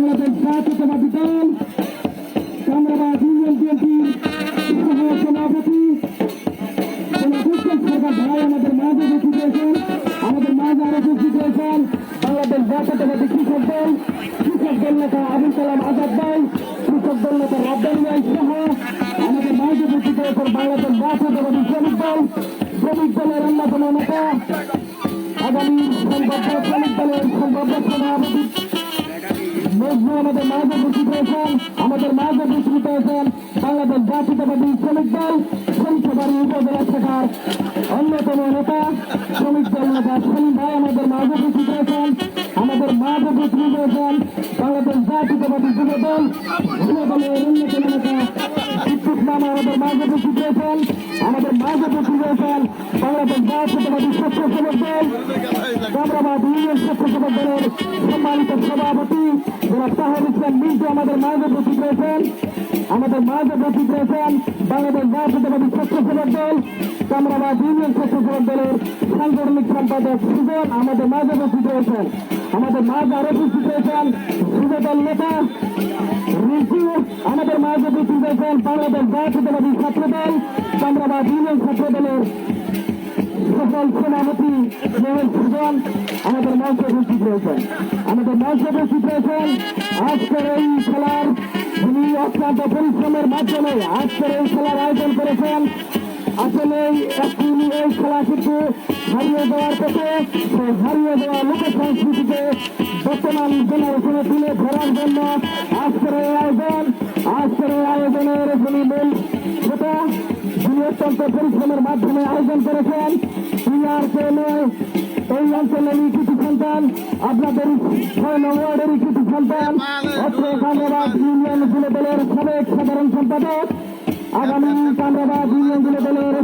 বাংলাদেশ জাতীয়তাবাদী দল কামরাবাদ ইউনিয়ন বিএনপির সভাপতি সরকার ভাই আমাদের মাঝে উপস্থিত রয়েছেন, আমাদের মাঝে আরো উপস্থিত রয়েছেন বাংলাদেশ জাতীয়তাবাদী কৃষক দল নেতা আবুল কালাম আজাদ ভাই, কৃষক দল নেতা রাব্বানি ভাই সহ আমাদের মাঝে উপস্থিত রয়েছেন বাংলাদেশ জাতীয়তাবাদী শ্রমিক দলের অন্যতম নেতা আগামী সম্ভাব্য শ্রমিক দলের সম্ভাব্য সভাপতি মজনু আমাদের মাঝে উপস্থিত রয়েছেন, আমাদের মাঝে উপস্থিত রয়েছেন বাংলাদেশ জাতীয়তাবাদী শ্রমিক দল শরীফবাড়ি উপজেলা শাখার অন্যতম নেতা শ্রমিক দল নেতা সেলিম ভাই আমাদের মাঝে উপস্থিত রয়েছেন, আমাদের মাঝে উপস্থিত রয়েছেন বাংলাদেশ জাতীয়তাবাদী যুব দলের অন্যতম নেতা সিদ্দিক মামা আমাদের মাঝে উপস্থিত রয়েছেন, আমাদের মাঝে উপস্থিত রয়েছেন বাংলাদেশ জাতীয়তাবাদী স্বেচ্ছাসেবক দল কামরাবাদ ইউনিয়ন স্বেচ্ছাসেবক দলের সম্মানিত সভাপতি জনাব তাহের ইসলাম মিন্টু আমাদের মাঝে উপস্থিত রয়েছেন, আমাদের মাঝে উপস্থিত রয়েছেন বাংলাদেশ জাতীয়তাবাদী স্বেচ্ছাসেবক দল কামরাবাদ ইউনিয়ন স্বেচ্ছাসেবক দলের সাংগঠনিক সম্পাদক সুজন আমাদের মাঝে উপস্থিত রয়েছেন, আমাদের মাঝে আরো উপস্থিত রয়েছেন যুবদল নেতা রিজু আমাদের মাঝে উপস্থিত রয়েছেন বাংলাদেশ জাতীয়তাবাদী ছাত্র দল কামরাবাদ ইউনিয়ন ছাত্র দলের সকল সভাপতি মোহাম্মদ সুজন আমাদের মঞ্চে উপস্থিত রয়েছেন, আমাদের মঞ্চে উপস্থিত রয়েছেন আজকের এই খেলার যিনি অক্লান্ত পরিশ্রমের মাধ্যমে আজকের এই খেলার আয়োজন করেছেন। আসলে এই খেলা কিন্তু হারিয়ে যাওয়ার পথে হারিয়ে যাওয়া লোক সংস্কৃতিকে বর্তমান জেনারেশনে তুলে ধরার জন্য আজকের এই আয়োজনের যিনি মূল সেটা যিনি অত্যন্ত পরিশ্রমের মাধ্যমে আয়োজন করেছেন এই অঞ্চলেরই কিছু সন্তান আপনাদের 6 নং ওয়ার্ডেরই কিছু সন্তান অত্র কামরাবাদ ইউনিয়ন যুব দলের সাবেক সাধারণ সম্পাদক আগামী কামরাবাদ ইউনিয়ন যুব দলের